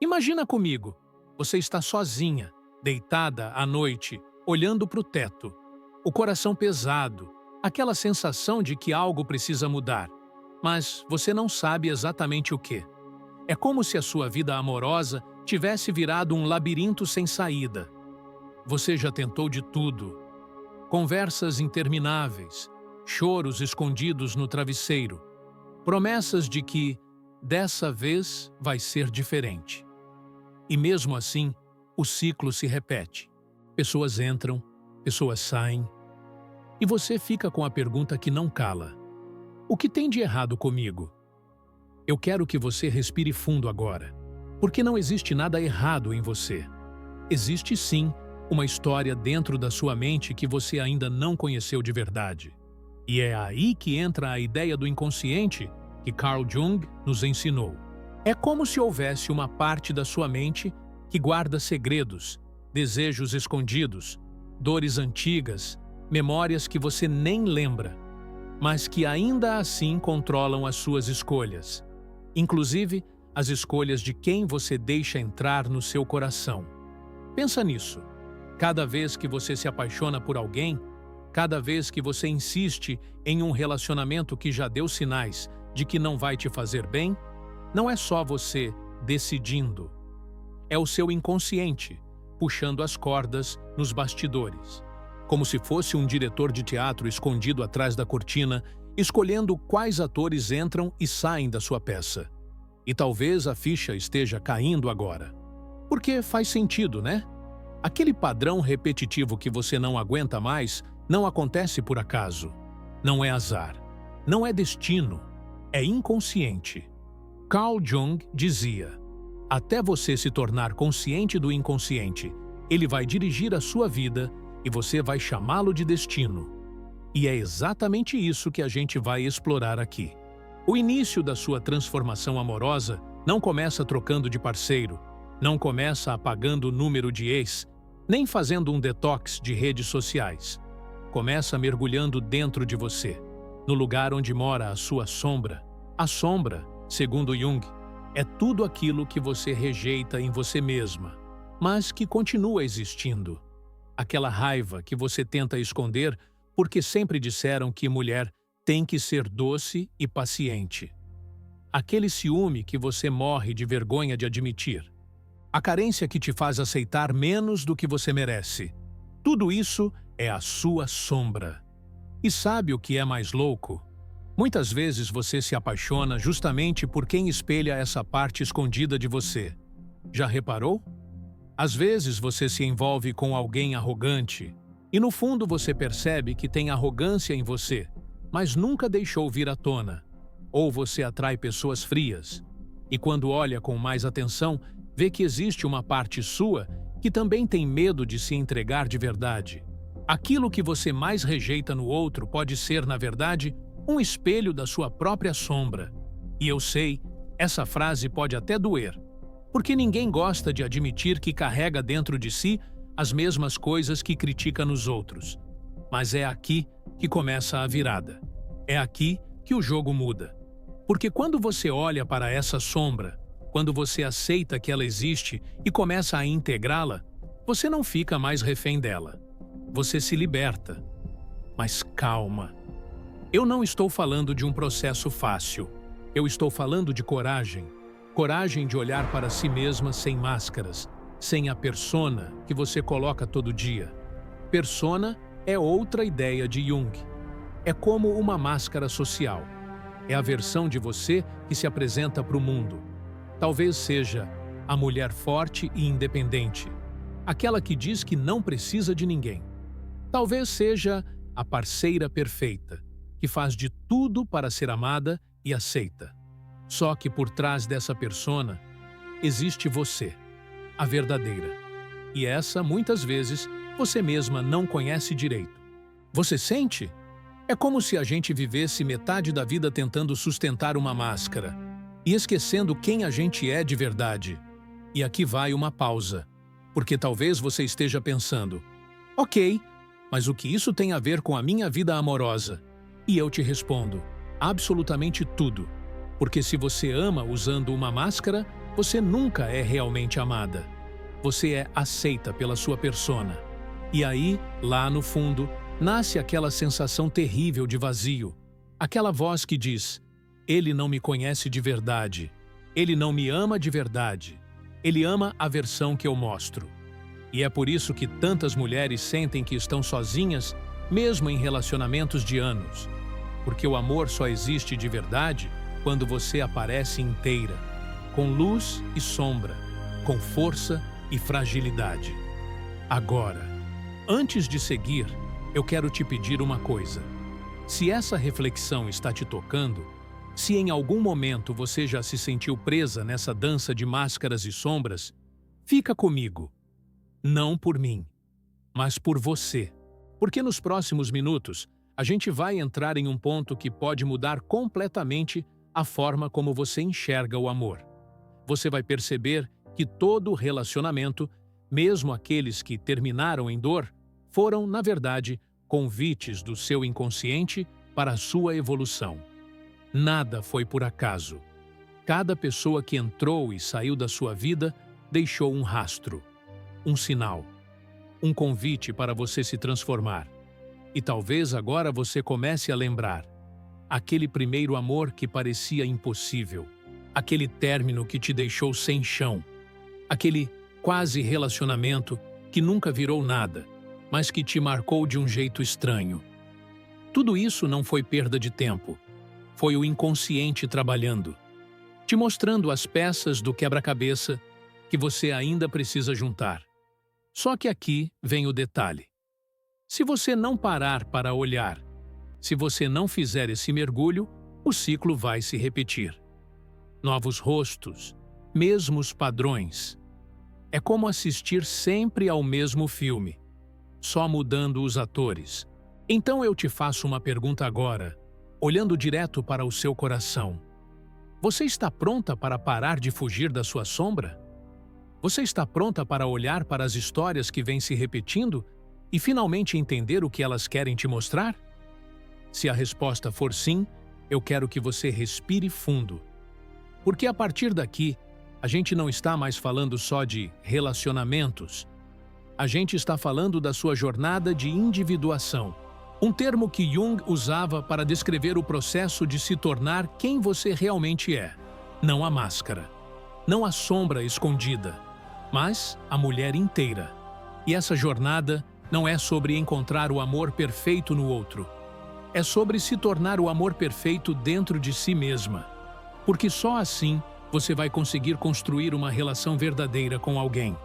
Imagina comigo, você está sozinha, deitada à noite, olhando para o teto, o coração pesado, aquela sensação de que algo precisa mudar, mas você não sabe exatamente o que. É como se a sua vida amorosa tivesse virado um labirinto sem saída. Você já tentou de tudo. Conversas intermináveis, choros escondidos no travesseiro, promessas de que, dessa vez, vai ser diferente. E mesmo assim, o ciclo se repete. Pessoas entram, pessoas saem, e você fica com a pergunta que não cala. O que tem de errado comigo? Eu quero que você respire fundo agora, porque não existe nada errado em você. Existe sim uma história dentro da sua mente que você ainda não conheceu de verdade. E é aí que entra a ideia do inconsciente que Carl Jung nos ensinou. É como se houvesse uma parte da sua mente que guarda segredos, desejos escondidos, dores antigas, memórias que você nem lembra, mas que ainda assim controlam as suas escolhas, inclusive as escolhas de quem você deixa entrar no seu coração. Pensa nisso. Cada vez que você se apaixona por alguém, cada vez que você insiste em um relacionamento que já deu sinais de que não vai te fazer bem, não é só você decidindo. É o seu inconsciente puxando as cordas nos bastidores, como se fosse um diretor de teatro escondido atrás da cortina, escolhendo quais atores entram e saem da sua peça. E talvez a ficha esteja caindo agora. Porque faz sentido, né? Aquele padrão repetitivo que você não aguenta mais não acontece por acaso. Não é azar. Não é destino. É inconsciente. Carl Jung dizia: até você se tornar consciente do inconsciente, ele vai dirigir a sua vida e você vai chamá-lo de destino. E é exatamente isso que a gente vai explorar aqui. O início da sua transformação amorosa não começa trocando de parceiro, não começa apagando o número de ex, nem fazendo um detox de redes sociais. Começa mergulhando dentro de você, no lugar onde mora a sua sombra. A sombra, segundo Jung, é tudo aquilo que você rejeita em você mesma, mas que continua existindo. Aquela raiva que você tenta esconder porque sempre disseram que mulher tem que ser doce e paciente. Aquele ciúme que você morre de vergonha de admitir. A carência que te faz aceitar menos do que você merece. Tudo isso é a sua sombra. E sabe o que é mais louco? Muitas vezes você se apaixona justamente por quem espelha essa parte escondida de você. Já reparou? Às vezes você se envolve com alguém arrogante e no fundo você percebe que tem arrogância em você, mas nunca deixou vir à tona. Ou você atrai pessoas frias e quando olha com mais atenção, vê que existe uma parte sua que também tem medo de se entregar de verdade. Aquilo que você mais rejeita no outro pode ser, na verdade, um espelho da sua própria sombra. E eu sei, essa frase pode até doer, porque ninguém gosta de admitir que carrega dentro de si as mesmas coisas que critica nos outros. Mas é aqui que começa a virada. É aqui que o jogo muda. Porque quando você olha para essa sombra, quando você aceita que ela existe e começa a integrá-la, você não fica mais refém dela. Você se liberta. Mas calma. Eu não estou falando de um processo fácil. Eu estou falando de coragem. Coragem de olhar para si mesma sem máscaras, sem a persona que você coloca todo dia. Persona é outra ideia de Jung. É como uma máscara social. É a versão de você que se apresenta para o mundo. Talvez seja a mulher forte e independente, aquela que diz que não precisa de ninguém. Talvez seja a parceira perfeita, que faz de tudo para ser amada e aceita. Só que por trás dessa persona existe você, a verdadeira. E essa, muitas vezes, você mesma não conhece direito. Você sente? É como se a gente vivesse metade da vida tentando sustentar uma máscara e esquecendo quem a gente é de verdade. E aqui vai uma pausa, porque talvez você esteja pensando: ok, mas o que isso tem a ver com a minha vida amorosa? E eu te respondo: absolutamente tudo. Porque se você ama usando uma máscara, você nunca é realmente amada. Você é aceita pela sua persona. E aí, lá no fundo, nasce aquela sensação terrível de vazio. Aquela voz que diz: ele não me conhece de verdade. Ele não me ama de verdade. Ele ama a versão que eu mostro. E é por isso que tantas mulheres sentem que estão sozinhas, mesmo em relacionamentos de anos. Porque o amor só existe de verdade quando você aparece inteira, com luz e sombra, com força e fragilidade. Agora, antes de seguir, eu quero te pedir uma coisa. Se essa reflexão está te tocando, se em algum momento você já se sentiu presa nessa dança de máscaras e sombras, fica comigo. Não por mim, mas por você. Porque nos próximos minutos, a gente vai entrar em um ponto que pode mudar completamente a forma como você enxerga o amor. Você vai perceber que todo relacionamento, mesmo aqueles que terminaram em dor, foram, na verdade, convites do seu inconsciente para a sua evolução. Nada foi por acaso. Cada pessoa que entrou e saiu da sua vida deixou um rastro, um sinal, um convite para você se transformar. E talvez agora você comece a lembrar aquele primeiro amor que parecia impossível, aquele término que te deixou sem chão, aquele quase relacionamento que nunca virou nada, mas que te marcou de um jeito estranho. Tudo isso não foi perda de tempo. Foi o inconsciente trabalhando, te mostrando as peças do quebra-cabeça que você ainda precisa juntar. Só que aqui vem o detalhe. Se você não parar para olhar, se você não fizer esse mergulho, o ciclo vai se repetir. Novos rostos, mesmos padrões. É como assistir sempre ao mesmo filme, só mudando os atores. Então eu te faço uma pergunta agora, olhando direto para o seu coração. Você está pronta para parar de fugir da sua sombra? Você está pronta para olhar para as histórias que vêm se repetindo e finalmente entender o que elas querem te mostrar? Se a resposta for sim, eu quero que você respire fundo. Porque a partir daqui, a gente não está mais falando só de relacionamentos. A gente está falando da sua jornada de individuação. Um termo que Jung usava para descrever o processo de se tornar quem você realmente é. Não a máscara, não a sombra escondida, mas a mulher inteira. E essa jornada não é sobre encontrar o amor perfeito no outro. É sobre se tornar o amor perfeito dentro de si mesma. Porque só assim você vai conseguir construir uma relação verdadeira com alguém.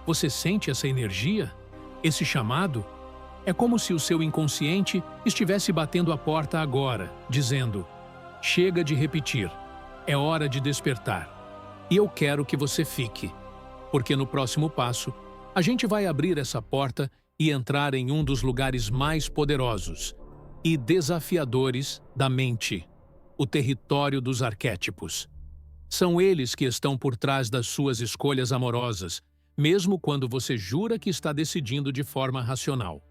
Você sente essa energia? Esse chamado? É como se o seu inconsciente estivesse batendo a porta agora, dizendo: chega de repetir, é hora de despertar. E eu quero que você fique, porque no próximo passo, a gente vai abrir essa porta e entrar em um dos lugares mais poderosos e desafiadores da mente, o território dos arquétipos. São eles que estão por trás das suas escolhas amorosas, mesmo quando você jura que está decidindo de forma racional.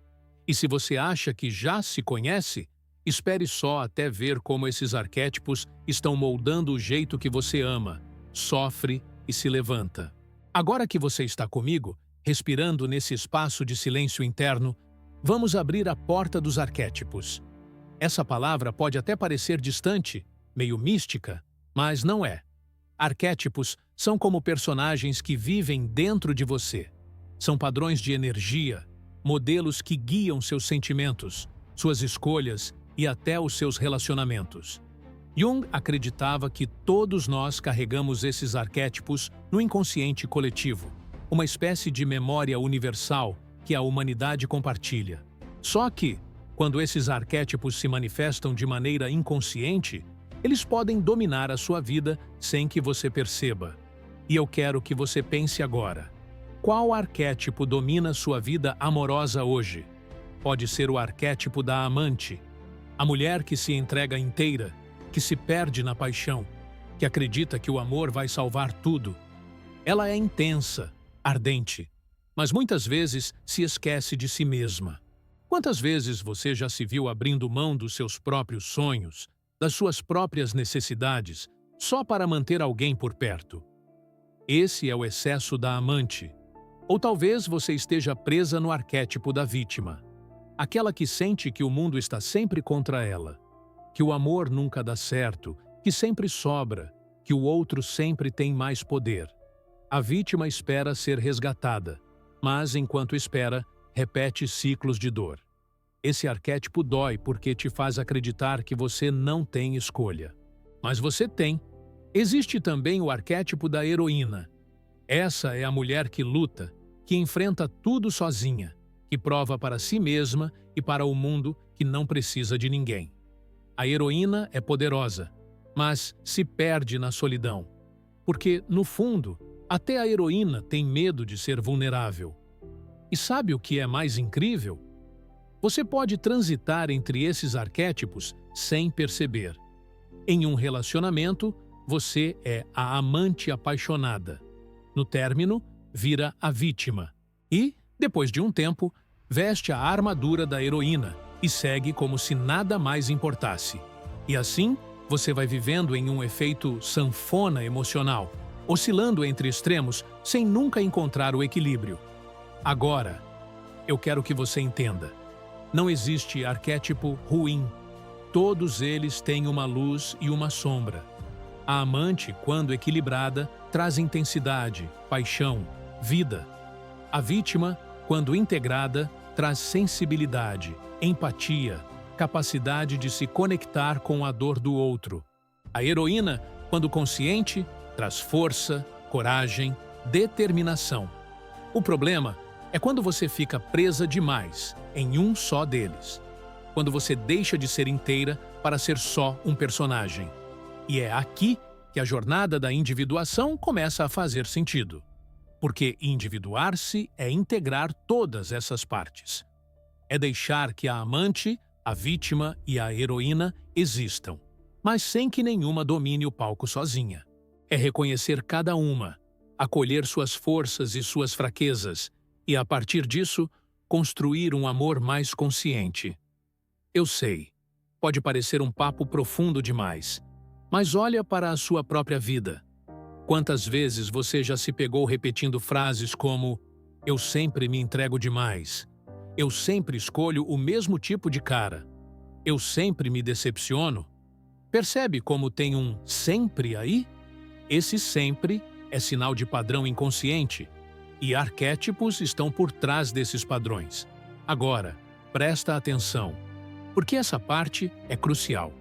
E se você acha que já se conhece, espere só até ver como esses arquétipos estão moldando o jeito que você ama, sofre e se levanta. Agora que você está comigo, respirando nesse espaço de silêncio interno, vamos abrir a porta dos arquétipos. Essa palavra pode até parecer distante, meio mística, mas não é. Arquétipos são como personagens que vivem dentro de você. São padrões de energia, modelos que guiam seus sentimentos, suas escolhas e até os seus relacionamentos. Jung acreditava que todos nós carregamos esses arquétipos no inconsciente coletivo, uma espécie de memória universal que a humanidade compartilha. Só que, quando esses arquétipos se manifestam de maneira inconsciente, eles podem dominar a sua vida sem que você perceba. E eu quero que você pense agora. Qual arquétipo domina sua vida amorosa hoje? Pode ser o arquétipo da amante, a mulher que se entrega inteira, que se perde na paixão, que acredita que o amor vai salvar tudo. Ela é intensa, ardente, mas muitas vezes se esquece de si mesma. Quantas vezes você já se viu abrindo mão dos seus próprios sonhos, das suas próprias necessidades, só para manter alguém por perto? Esse é o excesso da amante. Ou talvez você esteja presa no arquétipo da vítima. Aquela que sente que o mundo está sempre contra ela, que o amor nunca dá certo, que sempre sobra, que o outro sempre tem mais poder. A vítima espera ser resgatada, mas enquanto espera, repete ciclos de dor. Esse arquétipo dói porque te faz acreditar que você não tem escolha. Mas você tem. Existe também o arquétipo da heroína. Essa é a mulher que luta, que enfrenta tudo sozinha, que prova para si mesma e para o mundo que não precisa de ninguém. A heroína é poderosa, mas se perde na solidão. Porque, no fundo, até a heroína tem medo de ser vulnerável. E sabe o que é mais incrível? Você pode transitar entre esses arquétipos sem perceber. Em um relacionamento, você é a amante apaixonada. No término, vira a vítima. E, depois de um tempo, veste a armadura da heroína e segue como se nada mais importasse. E assim, você vai vivendo em um efeito sanfona emocional, oscilando entre extremos sem nunca encontrar o equilíbrio. Agora, eu quero que você entenda. Não existe arquétipo ruim. Todos eles têm uma luz e uma sombra. A amante, quando equilibrada, traz intensidade, paixão, vida. A vítima, quando integrada, traz sensibilidade, empatia, capacidade de se conectar com a dor do outro. A heroína, quando consciente, traz força, coragem, determinação. O problema é quando você fica presa demais em um só deles. Quando você deixa de ser inteira para ser só um personagem. E é aqui que a jornada da individuação começa a fazer sentido. Porque individuar-se é integrar todas essas partes. É deixar que a amante, a vítima e a heroína existam, mas sem que nenhuma domine o palco sozinha. É reconhecer cada uma, acolher suas forças e suas fraquezas e, a partir disso, construir um amor mais consciente. Eu sei, pode parecer um papo profundo demais, mas olha para a sua própria vida. Quantas vezes você já se pegou repetindo frases como "eu sempre me entrego demais", "eu sempre escolho o mesmo tipo de cara", "eu sempre me decepciono"? Percebe como tem um sempre aí? Esse sempre é sinal de padrão inconsciente, e arquétipos estão por trás desses padrões. Agora, presta atenção, porque essa parte é crucial.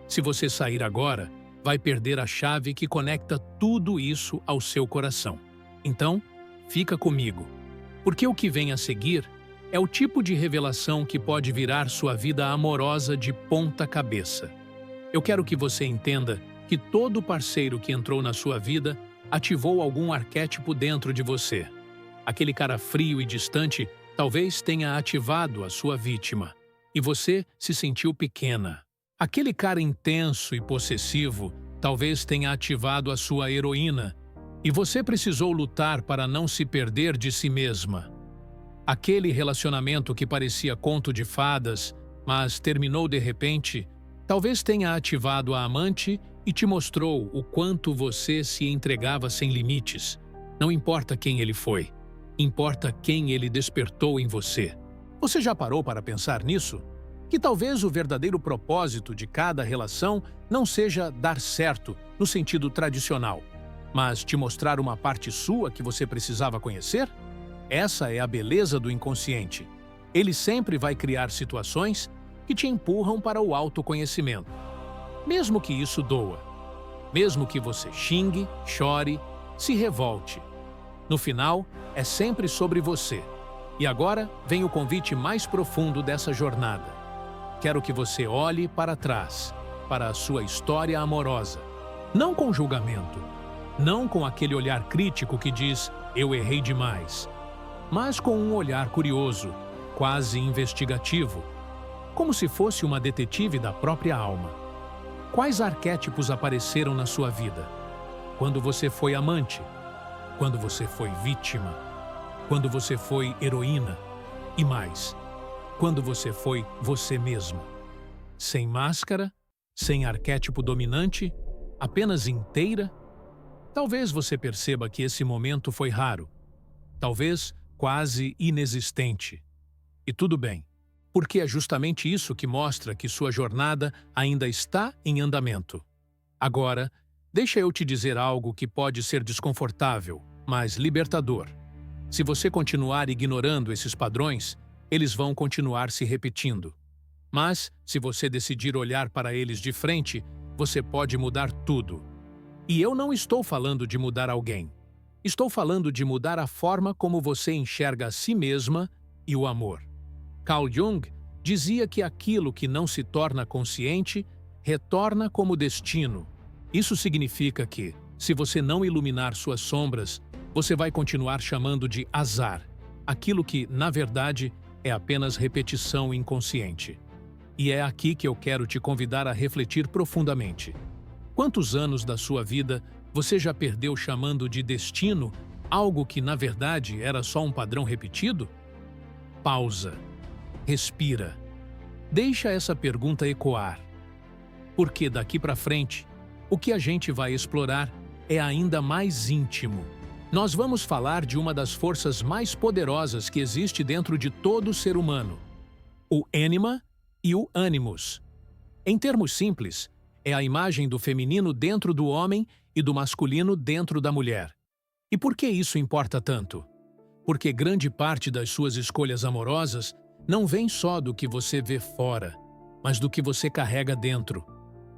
Se você sair agora, vai perder a chave que conecta tudo isso ao seu coração. Então, fica comigo, porque o que vem a seguir é o tipo de revelação que pode virar sua vida amorosa de ponta cabeça. Eu quero que você entenda que todo parceiro que entrou na sua vida ativou algum arquétipo dentro de você. Aquele cara frio e distante talvez tenha ativado a sua vítima, e você se sentiu pequena. Aquele cara intenso e possessivo talvez tenha ativado a sua heroína, e você precisou lutar para não se perder de si mesma. Aquele relacionamento que parecia conto de fadas, mas terminou de repente, talvez tenha ativado a amante e te mostrou o quanto você se entregava sem limites. Não importa quem ele foi, importa quem ele despertou em você. Você já parou para pensar nisso? Que talvez o verdadeiro propósito de cada relação não seja dar certo no sentido tradicional, mas te mostrar uma parte sua que você precisava conhecer? Essa é a beleza do inconsciente. Ele sempre vai criar situações que te empurram para o autoconhecimento. Mesmo que isso doa, mesmo que você xingue, chore, se revolte. No final, é sempre sobre você. E agora vem o convite mais profundo dessa jornada. Quero que você olhe para trás, para a sua história amorosa. Não com julgamento, não com aquele olhar crítico que diz "eu errei demais", mas com um olhar curioso, quase investigativo, como se fosse uma detetive da própria alma. Quais arquétipos apareceram na sua vida? Quando você foi amante? Quando você foi vítima? Quando você foi heroína? E mais, quando você foi você mesmo? Sem máscara, sem arquétipo dominante, apenas inteira? Talvez você perceba que esse momento foi raro, talvez quase inexistente. E tudo bem, porque é justamente isso que mostra que sua jornada ainda está em andamento. Agora, deixa eu te dizer algo que pode ser desconfortável, mas libertador. Se você continuar ignorando esses padrões, eles vão continuar se repetindo. Mas, se você decidir olhar para eles de frente, você pode mudar tudo. E eu não estou falando de mudar alguém. Estou falando de mudar a forma como você enxerga a si mesma e o amor. Carl Jung dizia que aquilo que não se torna consciente retorna como destino. Isso significa que, se você não iluminar suas sombras, você vai continuar chamando de azar, aquilo que, na verdade, é apenas repetição inconsciente. E é aqui que eu quero te convidar a refletir profundamente. Quantos anos da sua vida você já perdeu chamando de destino algo que, na verdade, era só um padrão repetido? Pausa. Respira. Deixa essa pergunta ecoar. Porque daqui para frente, o que a gente vai explorar é ainda mais íntimo. Nós vamos falar de uma das forças mais poderosas que existe dentro de todo ser humano, o ânima e o animus. Em termos simples, é a imagem do feminino dentro do homem e do masculino dentro da mulher. E por que isso importa tanto? Porque grande parte das suas escolhas amorosas não vem só do que você vê fora, mas do que você carrega dentro,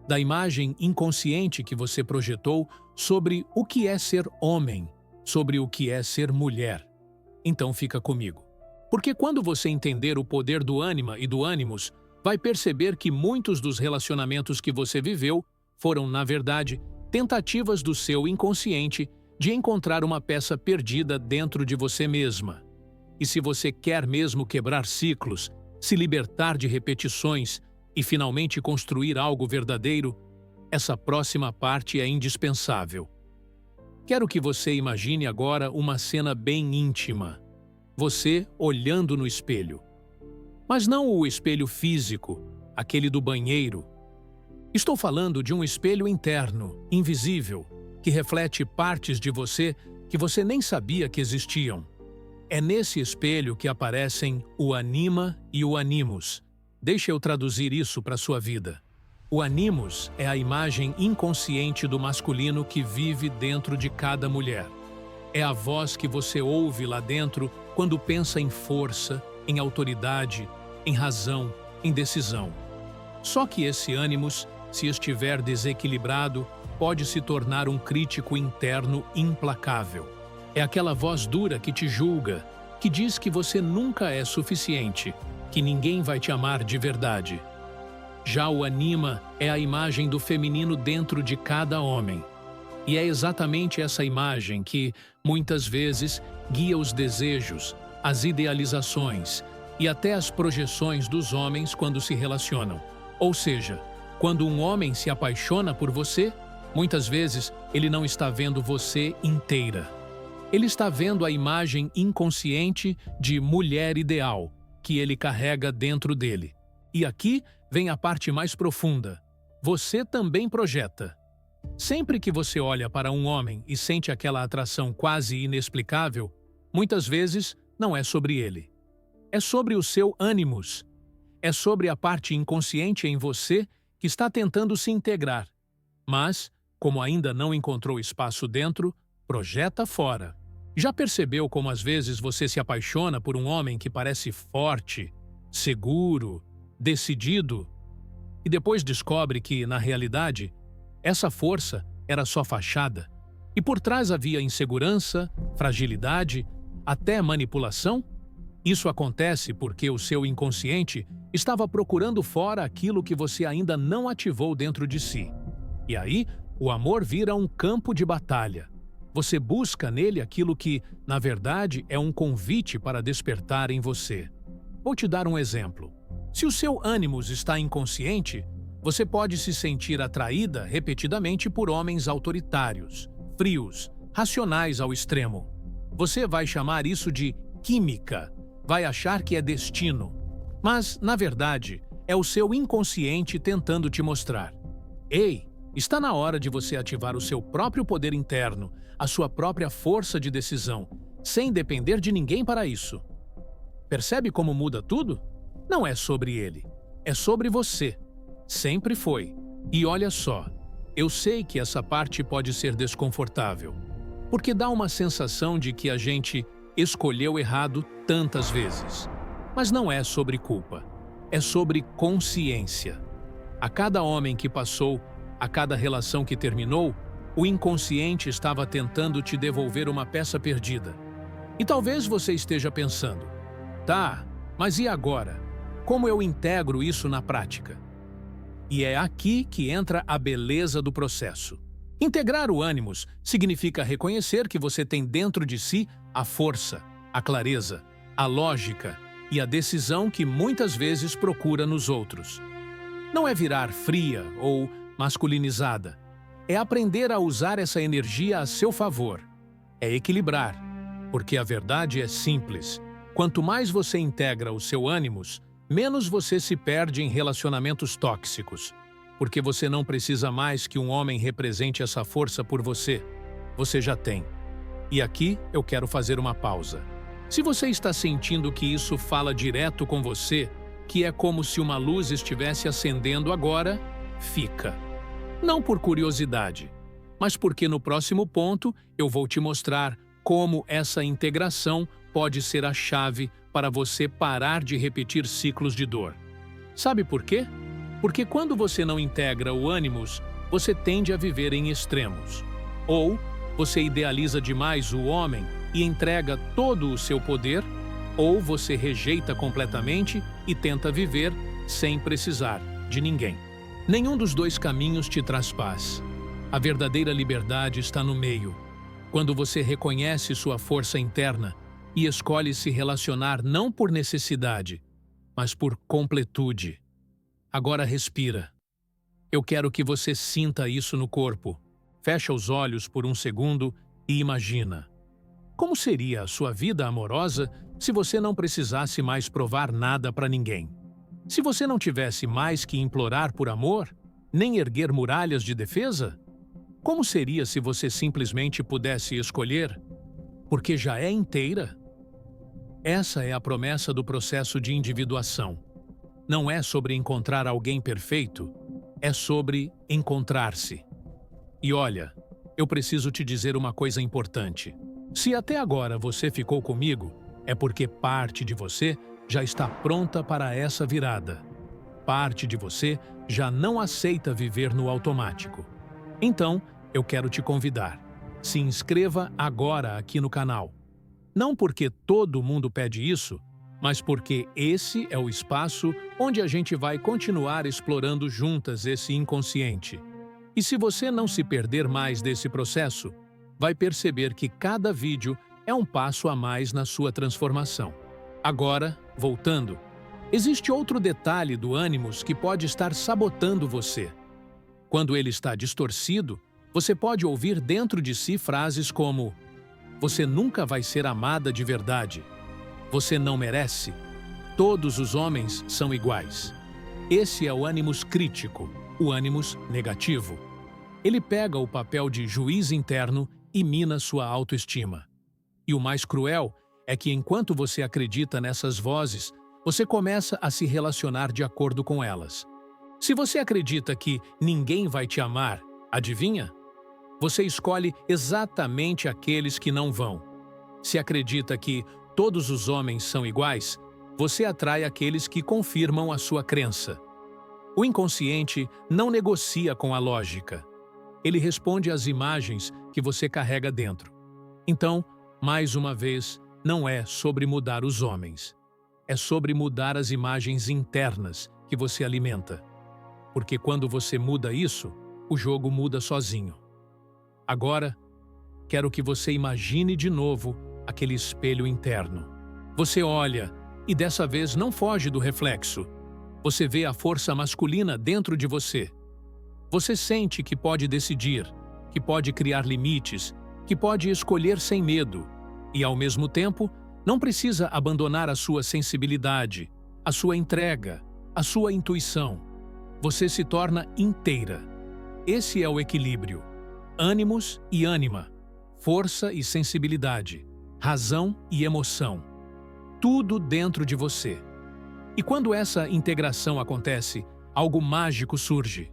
da imagem inconsciente que você projetou sobre o que é ser homem, sobre o que é ser mulher. Então fica comigo. Porque quando você entender o poder do ânima e do ânimos, vai perceber que muitos dos relacionamentos que você viveu foram, na verdade, tentativas do seu inconsciente de encontrar uma peça perdida dentro de você mesma. E se você quer mesmo quebrar ciclos, se libertar de repetições e finalmente construir algo verdadeiro, essa próxima parte é indispensável. Quero que você imagine agora uma cena bem íntima. Você olhando no espelho. Mas não o espelho físico, aquele do banheiro. Estou falando de um espelho interno, invisível, que reflete partes de você que você nem sabia que existiam. É nesse espelho que aparecem o anima e o animus. Deixa eu traduzir isso para sua vida. O animus é a imagem inconsciente do masculino que vive dentro de cada mulher. É a voz que você ouve lá dentro quando pensa em força, em autoridade, em razão, em decisão. Só que esse animus, se estiver desequilibrado, pode se tornar um crítico interno implacável. É aquela voz dura que te julga, que diz que você nunca é suficiente, que ninguém vai te amar de verdade. Já o anima é a imagem do feminino dentro de cada homem. E é exatamente essa imagem que, muitas vezes, guia os desejos, as idealizações e até as projeções dos homens quando se relacionam. Ou seja, quando um homem se apaixona por você, muitas vezes ele não está vendo você inteira. Ele está vendo a imagem inconsciente de mulher ideal que ele carrega dentro dele. E aqui vem a parte mais profunda. Você também projeta. Sempre que você olha para um homem e sente aquela atração quase inexplicável, muitas vezes não é sobre ele. É sobre o seu ânimos. É sobre a parte inconsciente em você que está tentando se integrar. Mas, como ainda não encontrou espaço dentro, projeta fora. Já percebeu como às vezes você se apaixona por um homem que parece forte, seguro, decidido, e depois descobre que, na realidade, essa força era só fachada, e por trás havia insegurança, fragilidade, até manipulação? Isso acontece porque o seu inconsciente estava procurando fora aquilo que você ainda não ativou dentro de si. E aí, o amor vira um campo de batalha. Você busca nele aquilo que, na verdade, é um convite para despertar em você. Vou te dar um exemplo. Se o seu ânimos está inconsciente, você pode se sentir atraída repetidamente por homens autoritários, frios, racionais ao extremo. Você vai chamar isso de química, vai achar que é destino. Mas, na verdade, é o seu inconsciente tentando te mostrar: ei, Está na hora de você ativar o seu próprio poder interno, a sua própria força de decisão, sem depender de ninguém para isso. Percebe como muda tudo? Não é sobre ele, é sobre você. Sempre foi. E olha só, eu sei que essa parte pode ser desconfortável, porque dá uma sensação de que a gente escolheu errado tantas vezes. Mas não é sobre culpa, é sobre consciência. A cada homem que passou, a cada relação que terminou, o inconsciente estava tentando te devolver uma peça perdida. E talvez você esteja pensando, tá, mas e agora? Como eu integro isso na prática? E é aqui que entra a beleza do processo. Integrar o ânimos significa reconhecer que você tem dentro de si a força, a clareza, a lógica e a decisão que muitas vezes procura nos outros. Não é virar fria ou masculinizada. É aprender a usar essa energia a seu favor. É equilibrar, porque a verdade é simples. Quanto mais você integra o seu ânimos, menos você se perde em relacionamentos tóxicos, porque você não precisa mais que um homem represente essa força por você. Você já tem. E aqui eu quero fazer uma pausa. Se você está sentindo que isso fala direto com você, que é como se uma luz estivesse acendendo agora, fica. Não por curiosidade, mas porque no próximo ponto eu vou te mostrar como essa integração pode ser a chave para você parar de repetir ciclos de dor. Sabe por quê? Porque quando você não integra o ânimos, você tende a viver em extremos. Ou você idealiza demais o homem e entrega todo o seu poder, ou você rejeita completamente e tenta viver sem precisar de ninguém. Nenhum dos dois caminhos te traz paz. A verdadeira liberdade está no meio, quando você reconhece sua força interna e escolhe se relacionar não por necessidade, mas por completude. Agora respira. Eu quero que você sinta isso no corpo. Fecha os olhos por um segundo e imagina. Como seria a sua vida amorosa se você não precisasse mais provar nada para ninguém? Se você não tivesse mais que implorar por amor, nem erguer muralhas de defesa? Como seria se você simplesmente pudesse escolher? Porque já é inteira? Essa é a promessa do processo de individuação. Não é sobre encontrar alguém perfeito, é sobre encontrar-se. E olha, eu preciso te dizer uma coisa importante. Se até agora você ficou comigo, é porque parte de você já está pronta para essa virada. Parte de você já não aceita viver no automático. Então, eu quero te convidar. Se inscreva agora aqui no canal. Não porque todo mundo pede isso, mas porque esse é o espaço onde a gente vai continuar explorando juntas esse inconsciente. E se você não se perder mais desse processo, vai perceber que cada vídeo é um passo a mais na sua transformação. Agora, voltando, existe outro detalhe do ânimos que pode estar sabotando você. Quando ele está distorcido, você pode ouvir dentro de si frases como: você nunca vai ser amada de verdade. Você não merece. Todos os homens são iguais. Esse é o ânimos crítico, o ânimos negativo. Ele pega o papel de juiz interno e mina sua autoestima. E o mais cruel é que enquanto você acredita nessas vozes, você começa a se relacionar de acordo com elas. Se você acredita que ninguém vai te amar, adivinha? Você escolhe exatamente aqueles que não vão. Se acredita que todos os homens são iguais, você atrai aqueles que confirmam a sua crença. O inconsciente não negocia com a lógica. Ele responde às imagens que você carrega dentro. Então, mais uma vez, não é sobre mudar os homens. É sobre mudar as imagens internas que você alimenta. Porque quando você muda isso, o jogo muda sozinho. Agora, quero que você imagine de novo aquele espelho interno. Você olha e dessa vez não foge do reflexo. Você vê a força masculina dentro de você. Você sente que pode decidir, que pode criar limites, que pode escolher sem medo. E, ao mesmo tempo, não precisa abandonar a sua sensibilidade, a sua entrega, a sua intuição. Você se torna inteira. Esse é o equilíbrio. Ânimos e ânima, força e sensibilidade, razão e emoção. Tudo dentro de você. E quando essa integração acontece, algo mágico surge.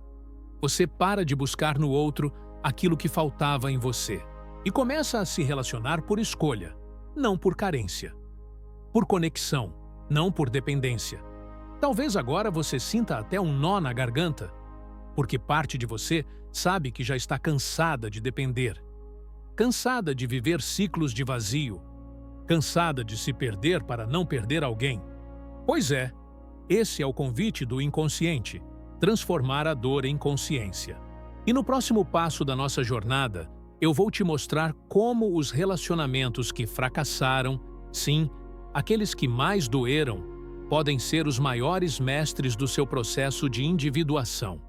Você para de buscar no outro aquilo que faltava em você e começa a se relacionar por escolha, não por carência. Por conexão, não por dependência. Talvez agora você sinta até um nó na garganta, porque parte de você sabe que já está cansada de depender, cansada de viver ciclos de vazio, cansada de se perder para não perder alguém. Pois é, esse é o convite do inconsciente, transformar a dor em consciência. E no próximo passo da nossa jornada, eu vou te mostrar como os relacionamentos que fracassaram, sim, aqueles que mais doeram, podem ser os maiores mestres do seu processo de individuação.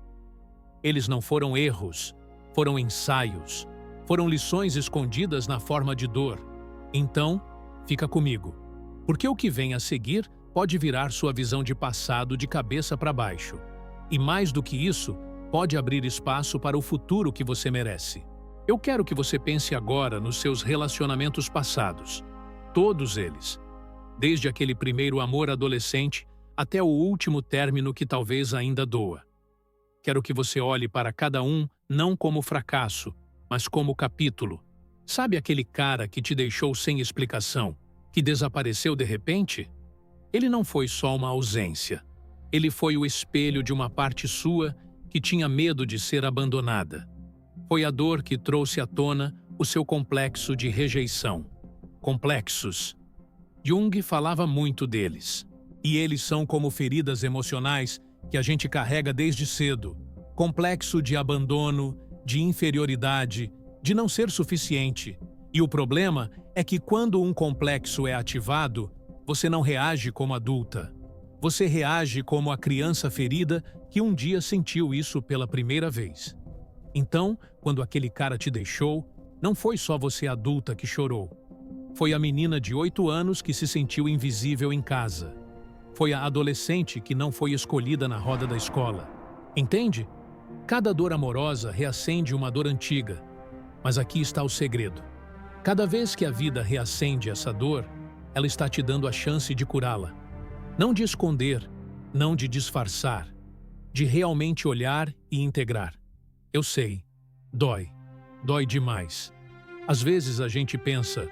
Eles não foram erros, foram ensaios, foram lições escondidas na forma de dor. Então, fica comigo, porque o que vem a seguir pode virar sua visão de passado de cabeça para baixo. E mais do que isso, pode abrir espaço para o futuro que você merece. Eu quero que você pense agora nos seus relacionamentos passados, todos eles, desde aquele primeiro amor adolescente até o último término que talvez ainda doa. Quero que você olhe para cada um não como fracasso, mas como capítulo. Sabe aquele cara que te deixou sem explicação, que desapareceu de repente? Ele não foi só uma ausência. Ele foi o espelho de uma parte sua que tinha medo de ser abandonada. Foi a dor que trouxe à tona o seu complexo de rejeição. Complexos. Jung falava muito deles. E eles são como feridas emocionais que a gente carrega desde cedo. Complexo de abandono, de inferioridade, de não ser suficiente. E o problema é que quando um complexo é ativado, você não reage como adulta. Você reage como a criança ferida que um dia sentiu isso pela primeira vez. Então, quando aquele cara te deixou, não foi só você adulta que chorou. Foi a menina de 8 anos que se sentiu invisível em casa. Foi a adolescente que não foi escolhida na roda da escola. Entende? Cada dor amorosa reacende uma dor antiga. Mas aqui está o segredo. Cada vez que a vida reacende essa dor, ela está te dando a chance de curá-la. Não de esconder, não de disfarçar, de realmente olhar e integrar. Eu sei, dói demais. Às vezes a gente pensa,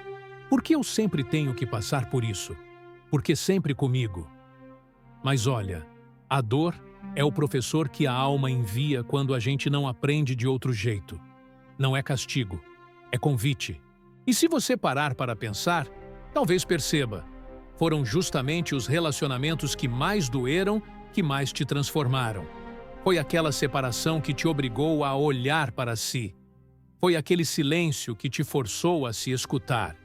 por que eu sempre tenho que passar por isso? Por que sempre comigo? Mas olha, a dor é o professor que a alma envia quando a gente não aprende de outro jeito. Não é castigo, é convite. E se você parar para pensar, talvez perceba, foram justamente os relacionamentos que mais doeram, que mais te transformaram. Foi aquela separação que te obrigou a olhar para si. Foi aquele silêncio que te forçou a se escutar.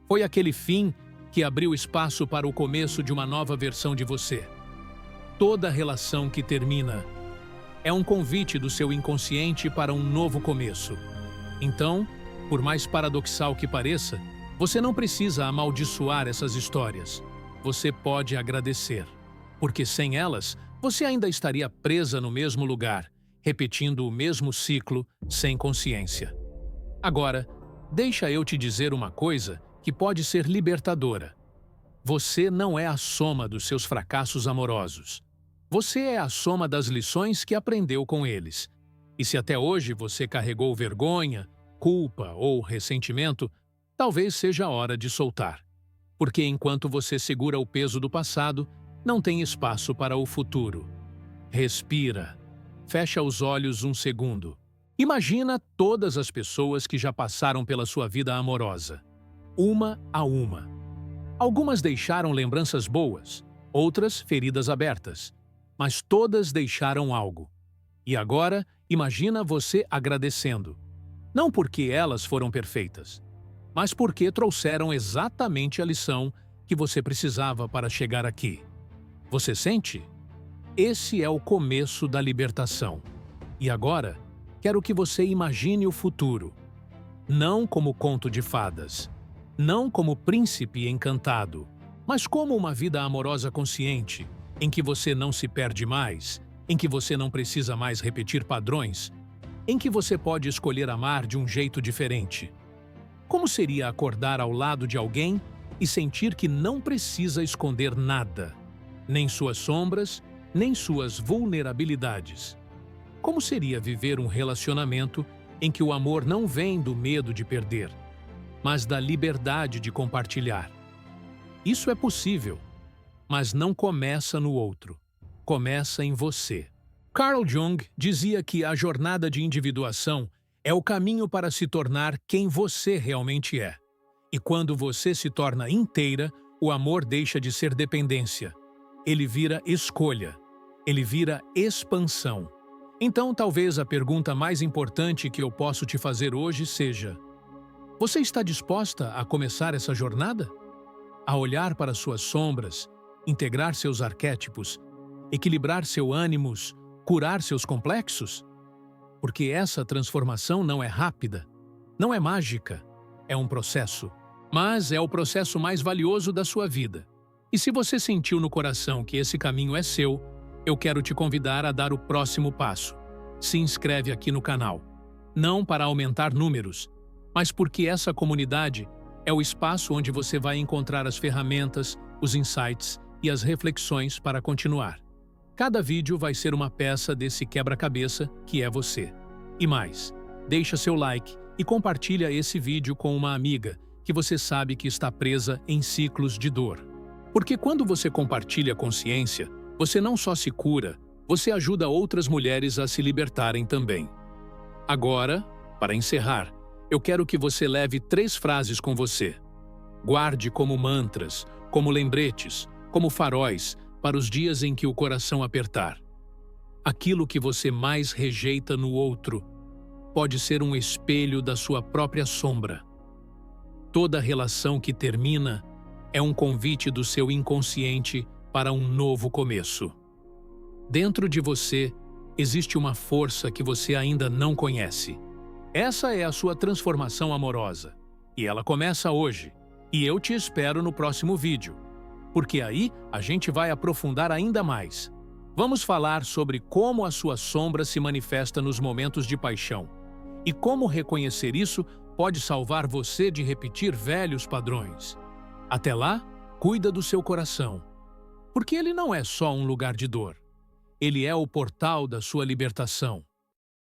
Foi aquele fim que abriu espaço para o começo de uma nova versão de você. Toda relação que termina é um convite do seu inconsciente para um novo começo. Então, por mais paradoxal que pareça, você não precisa amaldiçoar essas histórias. Você pode agradecer, porque sem elas, você ainda estaria presa no mesmo lugar, repetindo o mesmo ciclo sem consciência. Agora, deixa eu te dizer uma coisa que pode ser libertadora. Você não é a soma dos seus fracassos amorosos. Você é a soma das lições que aprendeu com eles. E se até hoje você carregou vergonha, culpa ou ressentimento, talvez seja a hora de soltar. Porque enquanto você segura o peso do passado, não tem espaço para o futuro. Respira. Fecha os olhos um segundo. Imagina todas as pessoas que já passaram pela sua vida amorosa. Uma a uma. Algumas deixaram lembranças boas, outras feridas abertas. Mas todas deixaram algo. E agora, imagina você agradecendo. Não porque elas foram perfeitas, mas porque trouxeram exatamente a lição que você precisava para chegar aqui. Você sente? Esse é o começo da libertação. E agora, quero que você imagine o futuro. Não como conto de fadas, não como príncipe encantado, mas como uma vida amorosa consciente, em que você não se perde mais, em que você não precisa mais repetir padrões, em que você pode escolher amar de um jeito diferente? Como seria acordar ao lado de alguém e sentir que não precisa esconder nada, nem suas sombras, nem suas vulnerabilidades? Como seria viver um relacionamento em que o amor não vem do medo de perder, mas da liberdade de compartilhar? Isso é possível, mas não começa no outro, começa em você. Carl Jung dizia que a jornada de individuação é o caminho para se tornar quem você realmente é. E quando você se torna inteira, o amor deixa de ser dependência. Ele vira escolha. Ele vira expansão. Então, talvez a pergunta mais importante que eu posso te fazer hoje seja: você está disposta a começar essa jornada? A olhar para suas sombras, integrar seus arquétipos, equilibrar seu ânimos, curar seus complexos? Porque essa transformação não é rápida, não é mágica, é um processo. Mas é o processo mais valioso da sua vida. E se você sentiu no coração que esse caminho é seu, eu quero te convidar a dar o próximo passo. Se inscreve aqui no canal. Não para aumentar números, mas porque essa comunidade é o espaço onde você vai encontrar as ferramentas, os insights e as reflexões para continuar. Cada vídeo vai ser uma peça desse quebra-cabeça que é você. E mais, deixa seu like e compartilha esse vídeo com uma amiga que você sabe que está presa em ciclos de dor. Porque quando você compartilha consciência, você não só se cura, você ajuda outras mulheres a se libertarem também. Agora, para encerrar, eu quero que você leve 3 frases com você. Guarde como mantras, como lembretes, como faróis, para os dias em que o coração apertar. Aquilo que você mais rejeita no outro pode ser um espelho da sua própria sombra. Toda relação que termina é um convite do seu inconsciente para um novo começo. Dentro de você existe uma força que você ainda não conhece. Essa é a sua transformação amorosa. E ela começa hoje. E eu te espero no próximo vídeo. Porque aí a gente vai aprofundar ainda mais. Vamos falar sobre como a sua sombra se manifesta nos momentos de paixão. E como reconhecer isso pode salvar você de repetir velhos padrões. Até lá, cuida do seu coração. Porque ele não é só um lugar de dor. Ele é o portal da sua libertação.